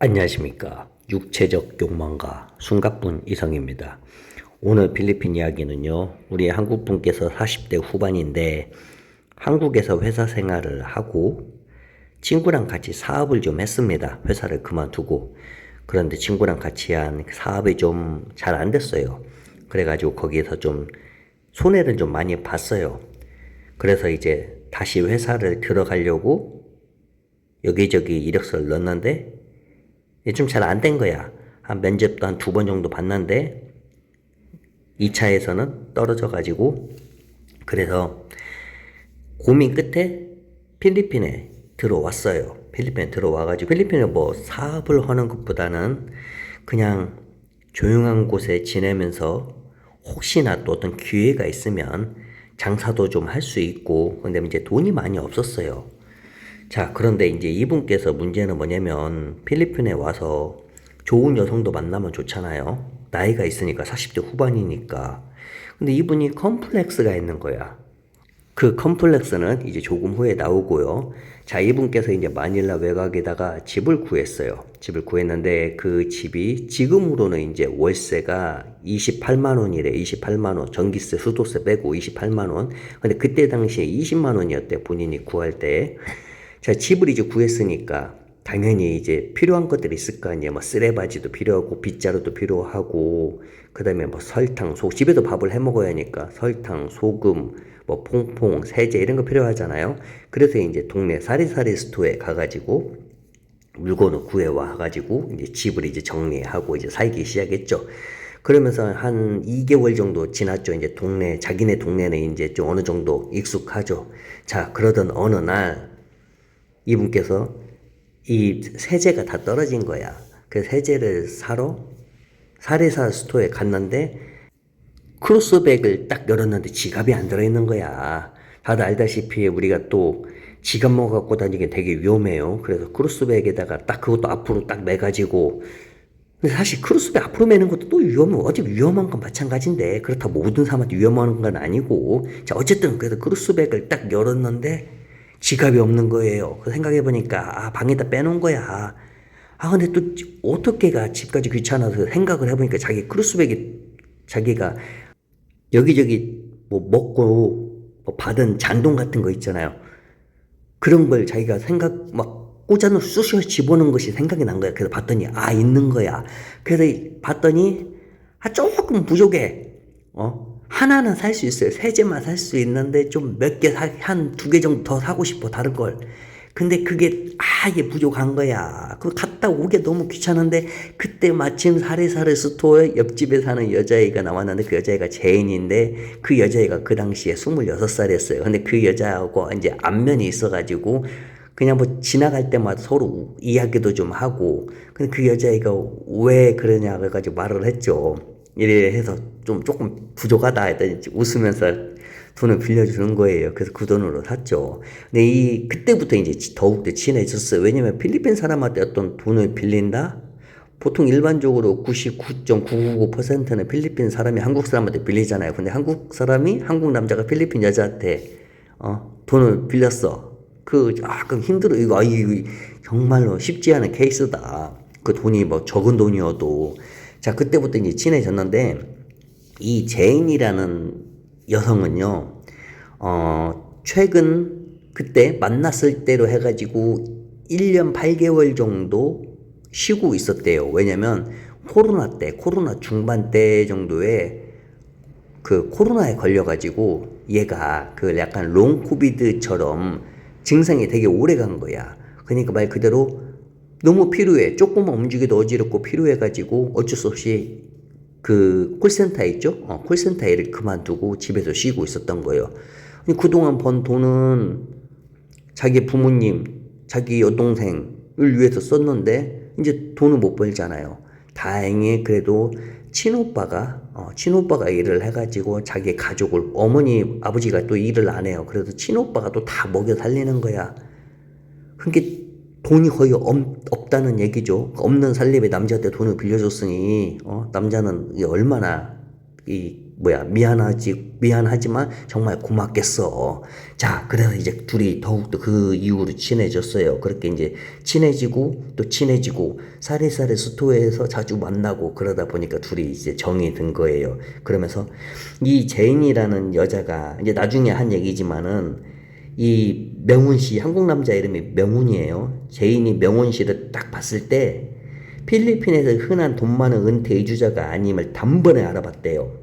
안녕하십니까. 육체적 욕망가 숨가쁜 이성입니다. 오늘 필리핀 이야기는요, 우리 한국분께서 40대 후반인데 한국에서 회사 생활을 하고 친구랑 같이 사업을 좀 했습니다. 회사를 그만두고. 그런데 친구랑 같이 한 사업이 좀 잘 안 됐어요. 그래가지고 거기에서 좀 손해를 좀 많이 봤어요. 그래서 이제 다시 회사를 들어가려고 여기저기 이력서를 넣었는데 좀 잘 안 된 거야. 한 면접도 한 2번 정도 봤는데 2차에서는 떨어져가지고, 그래서 고민 끝에 필리핀에 들어왔어요. 필리핀에 들어와가지고 필리핀에 뭐 사업을 하는 것보다는 그냥 조용한 곳에 지내면서 혹시나 또 어떤 기회가 있으면 장사도 좀 할 수 있고, 근데 이제 돈이 많이 없었어요. 자, 그런데 이제 이분께서 문제는 뭐냐면 필리핀에 와서 좋은 여성도 만나면 좋잖아요. 나이가 있으니까 40대 후반이니까. 근데 이분이 컴플렉스가 있는 거야. 그 컴플렉스는 이제 조금 후에 나오고요. 자, 이분께서 이제 마닐라 외곽에다가 집을 구했어요. 집을 구했는데 그 집이 지금으로는 이제 월세가 28만 원이래. 28만 원. 전기세, 수도세 빼고 28만 원. 근데 그때 당시에 20만 원이었대. 본인이 구할 때. 자, 집을 이제 구했으니까 당연히 이제 필요한 것들이 있을 거 아니에요. 뭐 쓰레바지도 필요하고 빗자루도 필요하고, 그다음에 뭐 설탕, 집에도 밥을 해 먹어야 하니까 설탕, 소금, 뭐 퐁퐁, 세제 이런 거 필요하잖아요. 그래서 이제 동네 사리사리 스토어에 가가지고 물건을 구해와 가지고 이제 집을 이제 정리하고 이제 살기 시작했죠. 그러면서 한 2개월 정도 지났죠. 이제 자기네 동네는 이제 좀 어느 정도 익숙하죠. 자, 그러던 어느 날 이분께서 이 세제가 다 떨어진 거야. 그 세제를 사러 사리사 스토어에 갔는데 크로스백을 딱 열었는데 지갑이 안 들어있는 거야. 다들 알다시피 우리가 또 지갑 갖고 다니기 되게 위험해요. 그래서 크로스백에다가 딱 그것도 앞으로 딱 매가지고, 근데 사실 크로스백 앞으로 매는 것도 또 어차피 위험한 건 마찬가지인데, 그렇다고 모든 사람한테 위험한 건 아니고. 자, 어쨌든 그래서 크로스백을 딱 열었는데 지갑이 없는 거예요. 그 생각해보니까 방에다 빼놓은 거야. 근데 또 어떻게 가, 집까지 귀찮아서 생각을 해보니까 자기가 여기저기 뭐 먹고 뭐 받은 잔돈 같은 거 있잖아요. 그런 걸 자기가 막 꽂아놓고 쑤셔 집어넣은 것이 생각이 난 거야. 그래서 봤더니 있는 거야. 그래서 봤더니 조금 부족해. 하나는 살 수 있어요. 세제만 살 수 있는데 좀 몇 개 한 2개 정도 더 사고 싶어, 다른 걸. 근데 그게 이게 부족한 거야. 그거 갔다 오게 너무 귀찮은데, 그때 마침 사리사리 스토어에 옆집에 사는 여자애가 나왔는데, 그 여자애가 제인인데, 그 여자애가 그 당시에 26살이었어요. 근데 그 여자하고 이제 안면이 있어가지고 그냥 뭐 지나갈 때마다 서로 이야기도 좀 하고, 근데 그 여자애가 왜 그러냐 그래가지고 말을 했죠. 이래 해서 조금 부족하다 했더니 웃으면서 돈을 빌려주는 거예요. 그래서 그 돈으로 샀죠. 근데 그때부터 이제 더욱더 친해졌어요. 왜냐면 필리핀 사람한테 어떤 돈을 빌린다? 보통 일반적으로 99.999%는 필리핀 사람이 한국 사람한테 빌리잖아요. 근데 한국 남자가 필리핀 여자한테, 돈을 빌렸어. 그럼 힘들어. 이거 정말로 쉽지 않은 케이스다. 그 돈이 뭐 적은 돈이어도. 자, 그때부터 이제 친해졌는데, 이 제인이라는 여성은요, 최근 그때 만났을 때로 해가지고 1년 8개월 정도 쉬고 있었대요. 왜냐면 코로나 중반 때 정도에 그 코로나에 걸려가지고 얘가 그 약간 롱 코비드처럼 증상이 되게 오래 간 거야. 그러니까 말 그대로 너무 필요해. 조금만 움직여도 어지럽고 필요해가지고 어쩔 수 없이 그 콜센터 있죠? 콜센터 일을 그만두고 집에서 쉬고 있었던 거예요. 그동안 번 돈은 자기 부모님, 자기 여동생을 위해서 썼는데 이제 돈을 못 벌잖아요. 다행히 그래도 친오빠가 일을 해가지고 자기 가족을, 어머니, 아버지가 또 일을 안 해요. 그래서 친오빠가 또 다 먹여 살리는 거야. 그게 돈이 거의 없다는 얘기죠. 없는 살림에 남자한테 돈을 빌려줬으니, 남자는 얼마나 미안하지만 정말 고맙겠어. 자, 그래서 이제 둘이 더욱더 그 이후로 친해졌어요. 그렇게 이제 친해지고 또 친해지고 사리사리 스토어에서 자주 만나고 그러다 보니까 둘이 이제 정이 든 거예요. 그러면서 이 제인이라는 여자가 이제 나중에 한 얘기지만은 이 명훈 씨, 한국 남자 이름이 명훈이에요. 제인이 명훈 씨를 딱 봤을 때 필리핀에서 흔한 돈 많은 은퇴 이주자가 아님을 단번에 알아봤대요.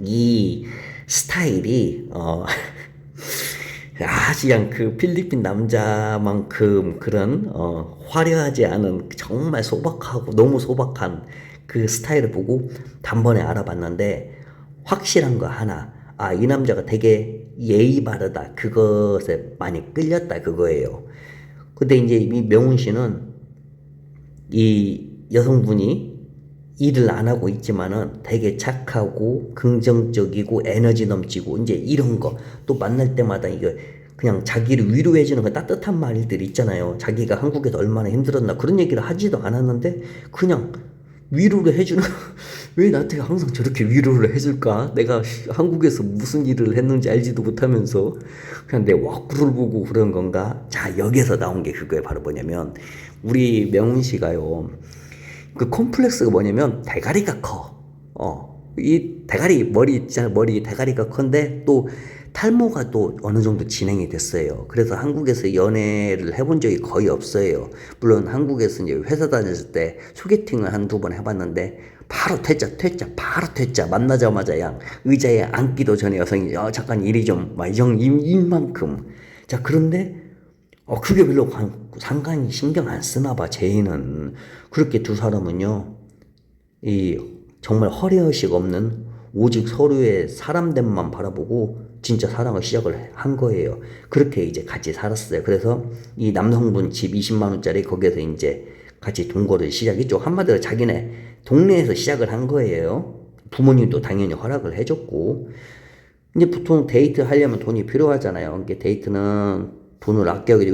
이 스타일이 아주 그냥 그 필리핀 남자만큼 그런 화려하지 않은 정말 소박하고 너무 소박한 그 스타일을 보고 단번에 알아봤는데 확실한 거 하나, 이 남자가 되게 예의 바르다, 그것에 많이 끌렸다, 그거예요. 근데 이제 이 명훈 씨는 이 여성분이 일을 안 하고 있지만은 되게 착하고 긍정적이고 에너지 넘치고 이제 이런 거 또 만날 때마다 이거 그냥 자기를 위로해주는 그 따뜻한 말들 있잖아요. 자기가 한국에서 얼마나 힘들었나 그런 얘기를 하지도 않았는데 그냥 위로를 해주는 왜 나한테 항상 저렇게 위로를 해줄까? 내가 한국에서 무슨 일을 했는지 알지도 못하면서 그냥 내 와꾸를 보고 그런 건가? 자, 여기서 나온 게 그거예요. 바로 뭐냐면 우리 명훈 씨가요. 그 콤플렉스가 뭐냐면 대가리가 커. 이 머리 있잖아. 머리 대가리가 큰데 또 탈모가 또 어느 정도 진행이 됐어요. 그래서 한국에서 연애를 해본 적이 거의 없어요. 물론 한국에서 이제 회사 다녔을 때 소개팅을 한두 번 해봤는데 바로 바로 퇴짜. 만나자마자 양 의자에 앉기도 전에 여성이 잠깐 이리 좀 이만큼. 자, 그런데 그게 별로 상관이 신경 안 쓰나 봐, 제인은. 그렇게 두 사람은요, 이 정말 허례허식 없는 오직 서로의 사람됨만 바라보고 진짜 사랑을 시작을 한 거예요. 그렇게 이제 같이 살았어요. 그래서 이 남성분 집 20만 원짜리 거기에서 이제 같이 동거를 시작했죠. 한마디로 자기네 동네에서 시작을 한 거예요. 부모님도 당연히 허락을 해줬고. 이제 보통 데이트 하려면 돈이 필요하잖아요. 이게 데이트는 돈을 아껴야지.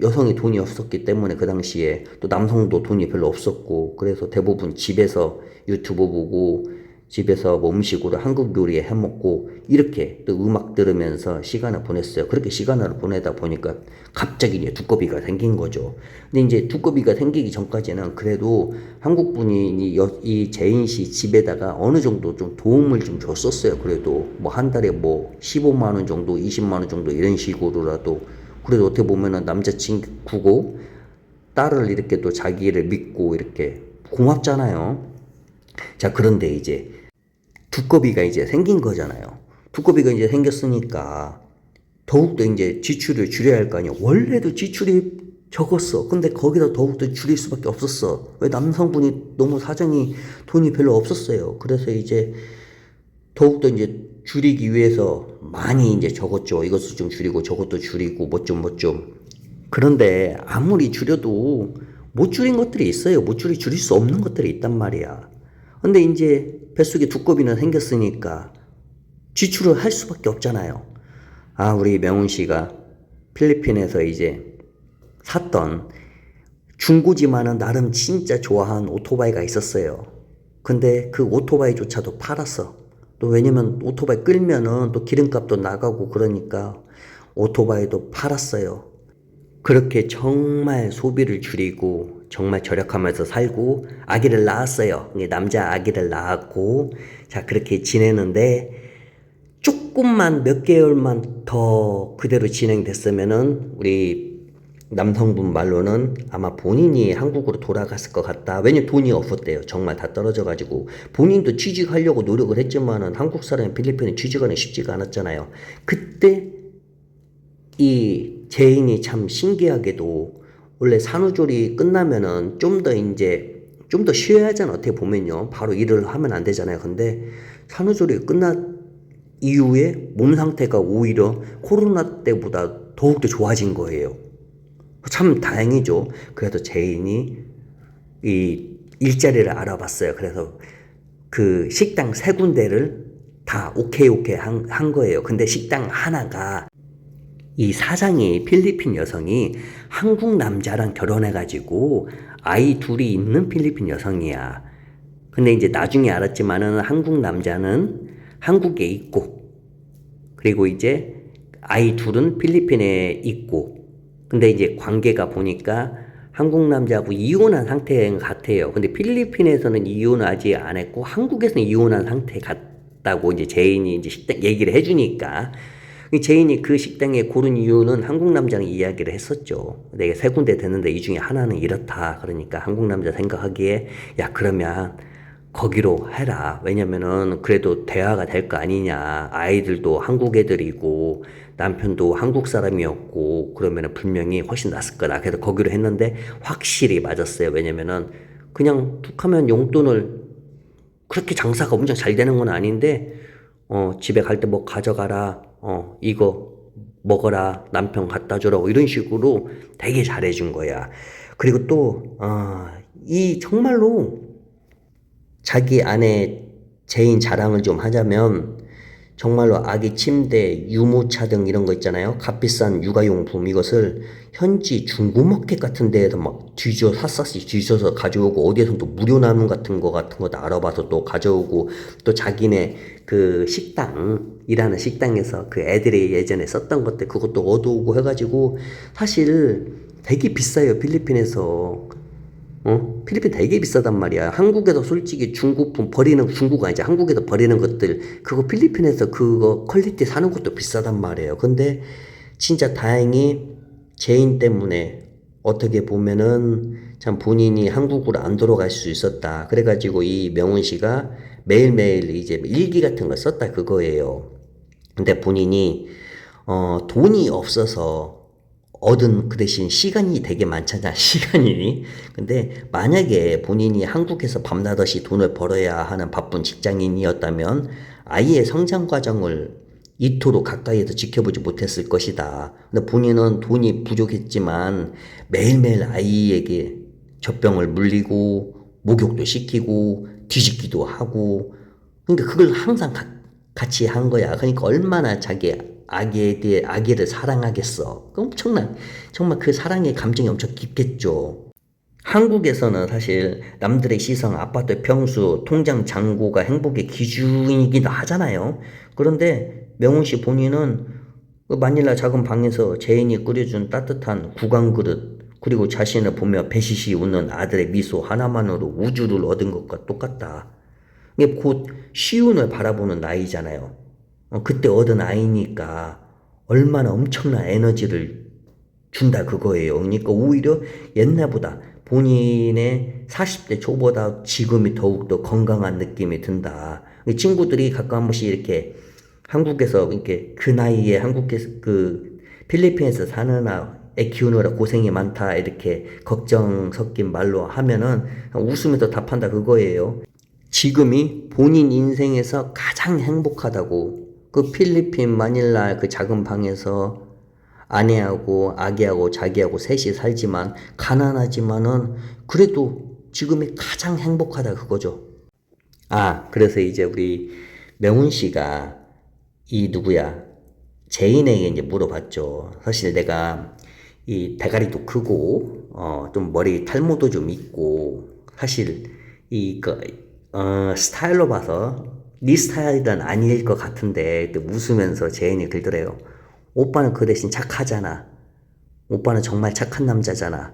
여성이 돈이 없었기 때문에 그 당시에 또 남성도 돈이 별로 없었고 그래서 대부분 집에서 유튜브 보고 집에서 뭐 음식으로 한국 요리 해 먹고 이렇게 또 음악 들으면서 시간을 보냈어요. 그렇게 시간을 보내다 보니까 갑자기 이제 두꺼비가 생긴 거죠. 근데 이제 두꺼비가 생기기 전까지는 그래도 한국 분이 이 제인 씨 집에다가 어느 정도 좀 도움을 좀 줬었어요. 그래도 뭐 한 달에 뭐 15만 원 정도, 20만 원 정도 이런 식으로라도 그래도 어떻게 보면은 남자친구고 딸을 이렇게 또 자기를 믿고 이렇게 고맙잖아요. 자, 그런데 이제 두꺼비가 이제 생긴 거잖아요. 두꺼비가 이제 생겼으니까 더욱더 이제 지출을 줄여야 할 거 아니에요. 원래도 지출이 적었어. 근데 거기다 더욱더 줄일 수밖에 없었어. 왜? 남성분이 너무 사정이 돈이 별로 없었어요. 그래서 이제 더욱더 이제 줄이기 위해서 많이 이제 적었죠. 이것도 좀 줄이고 저것도 줄이고 뭐 좀. 그런데 아무리 줄여도 못 줄인 것들이 있어요. 줄일 수 없는 것들이 있단 말이야. 근데 이제 뱃속에 두꺼비는 생겼으니까 지출을 할 수밖에 없잖아요. 우리 명훈 씨가 필리핀에서 이제 샀던 중고지만은 나름 진짜 좋아하는 오토바이가 있었어요. 근데 그 오토바이조차도 팔았어. 또 왜냐면 오토바이 끌면은 또 기름값도 나가고 그러니까 오토바이도 팔았어요. 그렇게 정말 소비를 줄이고 정말 절약하면서 살고 아기를 낳았어요. 남자 아기를 낳았고 자, 그렇게 지내는데 조금만 몇 개월만 더 그대로 진행됐으면은 우리 남성분 말로는 아마 본인이 한국으로 돌아갔을 것 같다. 왜냐면 돈이 없었대요. 정말 다 떨어져가지고. 본인도 취직하려고 노력을 했지만은 한국 사람이 필리핀에 취직하는 쉽지가 않았잖아요. 그때 이 제인이 참 신기하게도 원래 산후조리 끝나면은 좀 더 쉬어야 하잖아. 어떻게 보면요. 바로 일을 하면 안 되잖아요. 근데 산후조리 끝난 이후에 몸 상태가 오히려 코로나 때보다 더욱더 좋아진 거예요. 참 다행이죠. 그래서 제인이 이 일자리를 알아봤어요. 그래서 그 식당 3군데를 다 오케이 한 거예요. 근데 식당 하나가 이 사장이 필리핀 여성이 한국 남자랑 결혼해가지고 아이 둘이 있는 필리핀 여성이야. 근데 이제 나중에 알았지만은 한국 남자는 한국에 있고, 그리고 이제 아이 둘은 필리핀에 있고, 근데 이제 관계가 보니까 한국 남자하고 이혼한 상태인 것 같아요. 근데 필리핀에서는 이혼을 아직 안 했고, 한국에서는 이혼한 상태 같다고 이제 제인이 이제 식당 얘기를 해주니까, 제인이 그 식당에 고른 이유는 한국 남자랑 이야기를 했었죠. 내가 세 군데 됐는데 이 중에 하나는 이렇다. 그러니까 한국 남자 생각하기에, 야, 그러면 거기로 해라. 왜냐면은 그래도 대화가 될 거 아니냐. 아이들도 한국 애들이고 남편도 한국 사람이었고 그러면은 분명히 훨씬 낫을 거다. 그래서 거기로 했는데 확실히 맞았어요. 왜냐면은 그냥 툭 하면 용돈을, 그렇게 장사가 엄청 잘 되는 건 아닌데 집에 갈 때 뭐 가져가라. 이거 먹어라. 남편 갖다 주라고 이런 식으로 되게 잘해준 거야. 그리고 또 이 정말로 자기 아내 제인 자랑을 좀 하자면, 정말로 아기 침대, 유모차 등 이런 거 있잖아요. 값비싼 육아용품, 이것을 현지 중고마켓 같은 데에서 막 샅샅이 뒤져서 가져오고, 어디에서 또 무료 나눔 같은 것도 알아봐서 또 가져오고, 또 자기네 그 식당, 일하는 식당에서 그 애들이 예전에 썼던 것들 그것도 얻어오고 해가지고, 사실 되게 비싸요, 필리핀에서. 필리핀 되게 비싸단 말이야. 한국에서 솔직히 중고품 버리는, 중고가 아니지, 한국에서 버리는 것들, 그거 필리핀에서 그거 퀄리티 사는 것도 비싸단 말이에요. 근데 진짜 다행히 제인 때문에 어떻게 보면은 참 본인이 한국으로 안 돌아갈 수 있었다. 그래가지고 이 명훈 씨가 매일매일 이제 일기 같은 걸 썼다 그거예요. 근데 본인이 돈이 없어서 얻은 그 대신 시간이 되게 많잖아, 시간이. 근데 만약에 본인이 한국에서 밤낮없이 돈을 벌어야 하는 바쁜 직장인이었다면 아이의 성장 과정을 이토록 가까이에서 지켜보지 못했을 것이다. 근데 본인은 돈이 부족했지만 매일매일 아이에게 젖병을 물리고 목욕도 시키고 뒤집기도 하고, 그러니까 그걸 항상 같이 한 거야. 그러니까 얼마나 자기 아기에 대해 아기를 사랑하겠어. 엄청난, 정말 그 사랑의 감정이 엄청 깊겠죠. 한국에서는 사실 남들의 시선, 아파트 평수, 통장 잔고가 행복의 기준이기도 하잖아요. 그런데 명훈 씨 본인은 그 마닐라 작은 방에서 제인이 끓여준 따뜻한 국왕 그릇, 그리고 자신을 보며 배시시 웃는 아들의 미소 하나만으로 우주를 얻은 것과 똑같다. 이게 곧 시운을 바라보는 나이잖아요. 그때 얻은 아이니까 얼마나 엄청난 에너지를 준다 그거예요. 그러니까 오히려 옛날보다 본인의 40대 초보다 지금이 더욱더 건강한 느낌이 든다. 친구들이 가끔 한 번씩 이렇게 한국에서 이렇게 그 나이에 한국에서 그 필리핀에서 사느라 애 키우느라 고생이 많다 이렇게 걱정 섞인 말로 하면은 웃으면서 답한다 그거예요. 지금이 본인 인생에서 가장 행복하다고. 그 필리핀 마닐라 그 작은 방에서 아내하고 아기하고 자기하고 셋이 살지만 가난하지만은 그래도 지금이 가장 행복하다 그거죠. 그래서 이제 우리 명훈 씨가 이 누구야 제인에게 이제 물어봤죠. 사실 내가 이 대가리도 크고 좀 머리 탈모도 좀 있고 사실 스타일로 봐서 네 스타일은 아닐 것 같은데, 또 웃으면서 제인이 그러더래요. 오빠는 그 대신 착하잖아. 오빠는 정말 착한 남자잖아.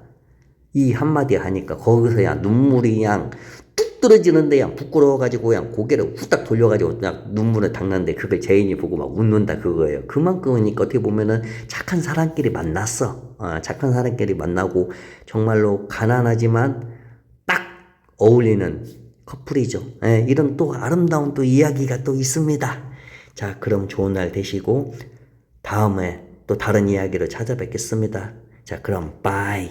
이 한마디 하니까 거기서 그냥 눈물이 그냥 뚝 떨어지는데 그냥 부끄러워가지고 그냥 고개를 후딱 돌려가지고 그냥 눈물을 닦는데, 그걸 제인이 보고 막 웃는다 그거예요. 그만큼이니까 어떻게 보면은 착한 사람끼리 만났어. 착한 사람끼리 만나고 정말로 가난하지만 딱 어울리는 커플이죠. 이런 또 아름다운 또 이야기가 또 있습니다. 자, 그럼 좋은 날 되시고 다음에 또 다른 이야기로 찾아뵙겠습니다. 자, 그럼 바이.